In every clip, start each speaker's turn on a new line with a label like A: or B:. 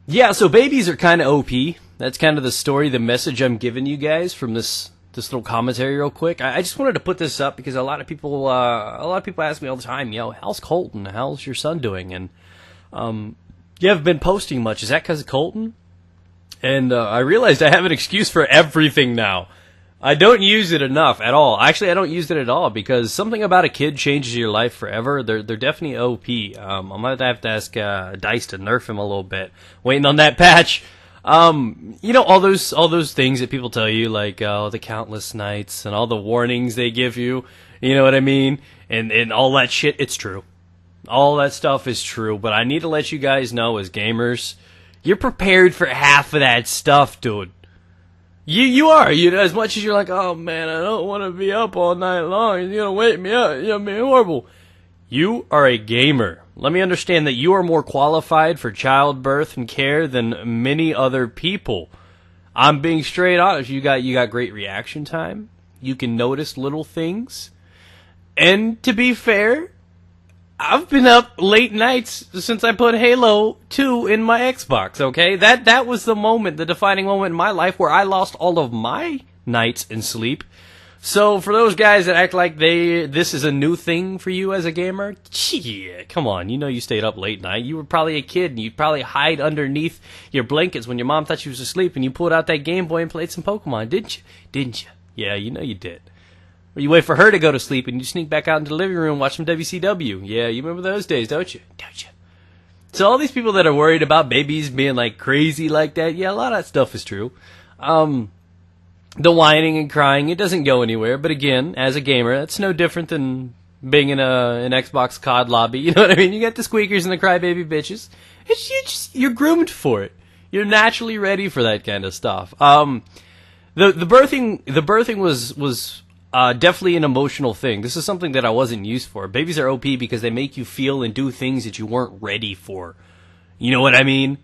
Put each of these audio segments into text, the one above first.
A: Yeah, so babies are kind of OP. That's kind of the story, the message I'm giving you guys from this little commentary real quick. I just wanted to put this up because a lot of people ask me all the time, how's Colton? How's your son doing? And you haven't been posting much. Is that because of Colton? And I realized I have an excuse for everything now. I don't use it enough at all. Actually, I don't use it at all because something about a kid changes your life forever. They're definitely OP. I might have to ask Dice to nerf him a little bit. Waiting on that patch. All those things that people tell you, like the countless nights and all the warnings they give you. You know what I mean? And all that shit. It's true. All that stuff is true. But I need to let you guys know, as gamers, you're prepared for half of that stuff, dude. You are. As much as you're like, oh man, I don't want to be up all night long. You're gonna wake me up. You're gonna be horrible. You are a gamer. Let me understand that you are more qualified for childbirth and care than many other people. I'm being straight honest. You got great reaction time. You can notice little things. And to be fair, I've been up late nights since I put Halo 2 in my Xbox, okay? That was the moment, the defining moment in my life where I lost all of my nights in sleep. So for those guys that act like this is a new thing for you as a gamer, yeah, come on, you stayed up late night. You were probably a kid, and you'd probably hide underneath your blankets when your mom thought she was asleep, and you pulled out that Game Boy and played some Pokemon, didn't you? Didn't you? Yeah, you did. Or you wait for her to go to sleep, and you sneak back out into the living room and watch some WCW. Yeah, you remember those days, don't you? Don't you? So all these people that are worried about babies being like crazy like that, yeah, a lot of that stuff is true. The whining and crying, it doesn't go anywhere. But again, as a gamer, that's no different than being in an Xbox COD lobby. You know what I mean? You got the squeakers and the crybaby bitches. You're groomed for it. You're naturally ready for that kind of stuff. The birthing was definitely an emotional thing. This is something that I wasn't used for. Babies are OP because they make you feel and do things that you weren't ready for. You know what I mean?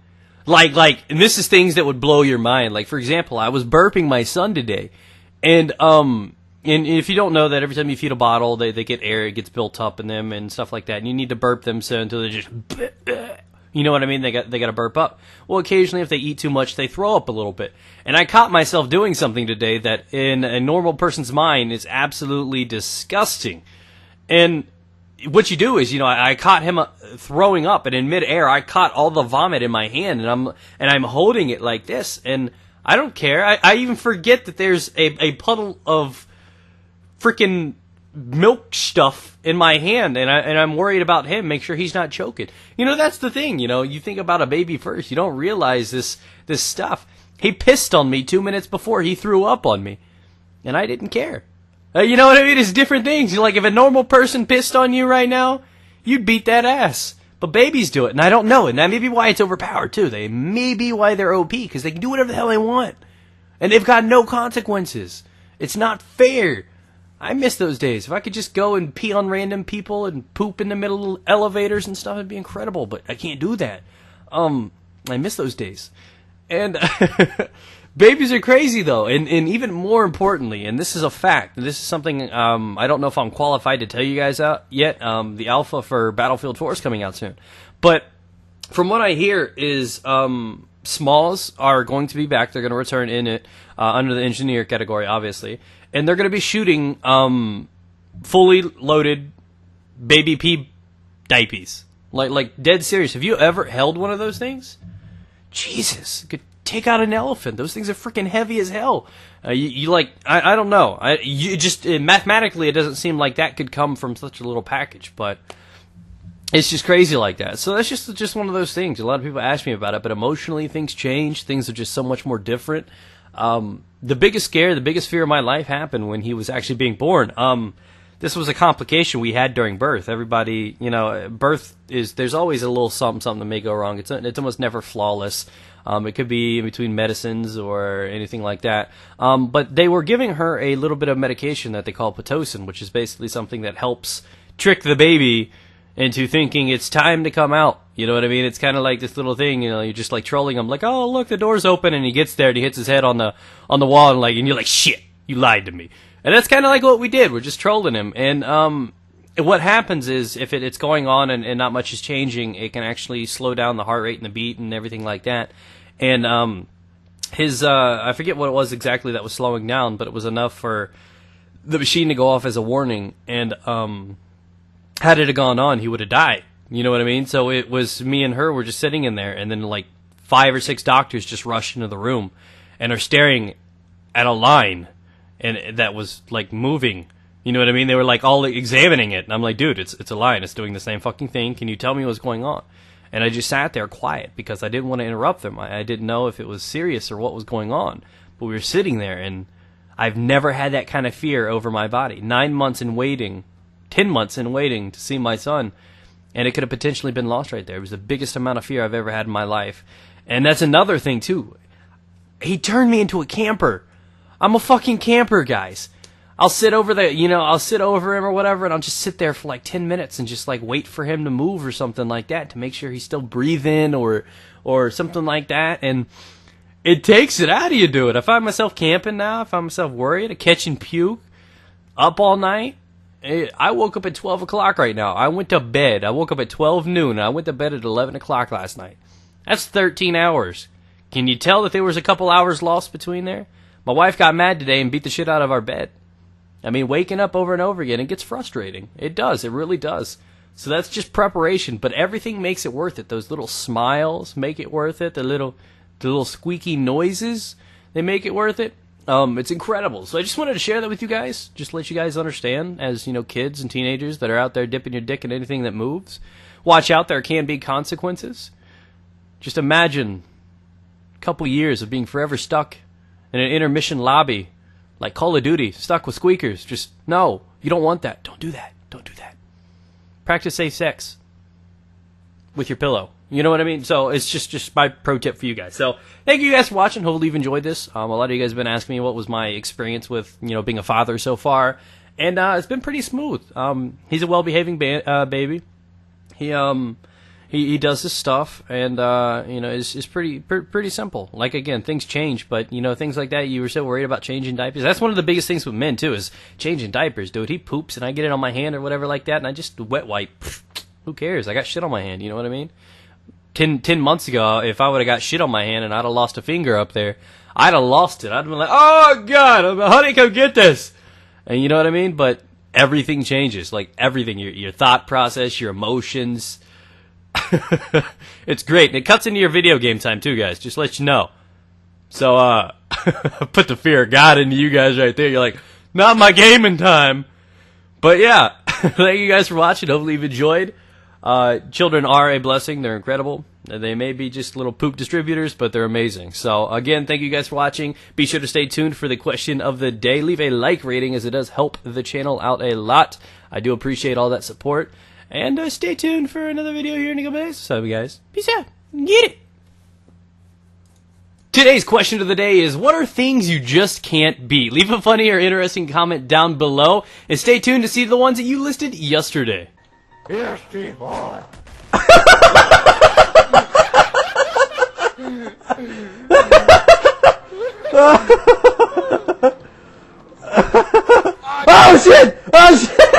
A: Like, and this is things that would blow your mind. Like, for example, I was burping my son today, and if you don't know that, every time you feed a bottle, they get air, it gets built up in them and stuff like that, and you need to burp them so until they just, you know what I mean? They got to burp up. Well, occasionally, if they eat too much, they throw up a little bit. And I caught myself doing something today that, in a normal person's mind, is absolutely disgusting. And what you do is, I caught him throwing up, and in midair, I caught all the vomit in my hand, and I'm holding it like this, and I don't care. I even forget that there's a puddle of freaking milk stuff in my hand, and I'm worried about him. Make sure he's not choking. That's the thing. You think about a baby first. You don't realize this stuff. He pissed on me 2 minutes before he threw up on me, and I didn't care. You know what I mean? It's different things. Like, if a normal person pissed on you right now, you'd beat that ass. But babies do it, and I don't know. And that may be why it's overpowered, too. They may be why they're OP, because they can do whatever the hell they want. And they've got no consequences. It's not fair. I miss those days. If I could just go and pee on random people and poop in the middle of elevators and stuff, it'd be incredible. But I can't do that. I miss those days. And babies are crazy, though, and even more importantly, and this is a fact, this is something I don't know if I'm qualified to tell you guys out yet, the alpha for Battlefield 4 is coming out soon, but from what I hear is Smalls are going to be back. They're going to return in it under the engineer category, obviously, and they're going to be shooting fully loaded baby pee diapers, like dead serious. Have you ever held one of those things? Jesus, could take out an elephant. Those things are freaking heavy as hell. I don't know. Mathematically, it doesn't seem like that could come from such a little package, but it's just crazy like that. So that's just one of those things. A lot of people ask me about it, but emotionally, things change. Things are just so much more different. The biggest scare, the biggest fear of my life happened when he was actually being born. This was a complication we had during birth. Everybody, birth there's always a little something that may go wrong. It's almost never flawless. It could be in between medicines or anything like that. But they were giving her a little bit of medication that they call Pitocin, which is basically something that helps trick the baby into thinking it's time to come out. You know what I mean? It's kind of like this little thing, you're just like trolling him, like, oh, look, the door's open, and he gets there and he hits his head on the wall, and you're like, shit, you lied to me. And that's kind of like what we did. We're just trolling him. And what happens is if it's going on and not much is changing, it can actually slow down the heart rate and the beat and everything like that. And I forget what it was exactly that was slowing down, but it was enough for the machine to go off as a warning. And had it gone on, he would have died. You know what I mean? So it was me and her were just sitting in there, and then like 5 or 6 doctors just rushed into the room and are staring at a line and that was like moving. You know what I mean? They were like all examining it, and I'm like, dude, it's a line. It's doing the same fucking thing. Can you tell me what's going on? And I just sat there quiet because I didn't want to interrupt them. I didn't know if it was serious or what was going on. But we were sitting there, and I've never had that kind of fear over my body. 9 months in waiting, 10 months in waiting to see my son, and it could have potentially been lost right there. It was the biggest amount of fear I've ever had in my life. And that's another thing, too. He turned me into a camper. I'm a fucking camper, guys. I'll sit over I'll sit over him or whatever, and I'll just sit there for like 10 minutes and just like wait for him to move or something like that to make sure he's still breathing or something like that. And it takes it out of you, dude. I find myself camping now. I find myself worried, catching puke, up all night. I woke up at 12 o'clock right now. I went to bed. I woke up at 12 noon. I went to bed at 11 o'clock last night. That's 13 hours. Can you tell that there was a couple hours lost between there? My wife got mad today and beat the shit out of our bed. I mean, waking up over and over again, it gets frustrating. It does. It really does. So that's just preparation, but everything makes it worth it. Those little smiles make it worth it. The little squeaky noises, they make it worth it. It's incredible. So I just wanted to share that with you guys. Just let you guys understand, as kids and teenagers that are out there dipping your dick in anything that moves. Watch out, there can be consequences. Just imagine a couple years of being forever stuck in an intermission lobby, like Call of Duty, stuck with squeakers. Just, no, you don't want that. Don't do that. Don't do that. Practice safe sex with your pillow. You know what I mean? So it's just my pro tip for you guys. So thank you guys for watching. Hopefully you've enjoyed this. A lot of you guys have been asking me what was my experience with, being a father so far. And it's been pretty smooth. He's a well-behaving baby. He does his stuff, and it's pretty simple. Like, again, things change, but things like that. You were so worried about changing diapers. That's one of the biggest things with men too, is changing diapers. Dude, he poops and I get it on my hand or whatever like that, and I just wet wipe. Who cares? I got shit on my hand. You know what I mean? 10 months ago, if I would have got shit on my hand and I'd have lost a finger up there, I'd have lost it. I'd have been like, oh God, honey, come get this. And you know what I mean? But everything changes. Like everything, your thought process, your emotions. It's great. And it cuts into your video game time too, guys. Just to let you know. So, put the fear of God into you guys right there. You're like, not my gaming time. But yeah, thank you guys for watching. Hopefully you've enjoyed. Children are a blessing. They're incredible. They may be just little poop distributors, but they're amazing. So again, thank you guys for watching. Be sure to stay tuned for the question of the day. Leave a like rating, as it does help the channel out a lot. I do appreciate all that support. And stay tuned for another video here in a couple days. So, guys, peace out. Get it. Today's question of the day is, what are things you just can't beat? Leave a funny or interesting comment down below. And stay tuned to see the ones that you listed yesterday.
B: Yes, Steve boy.
A: Oh shit! Oh shit!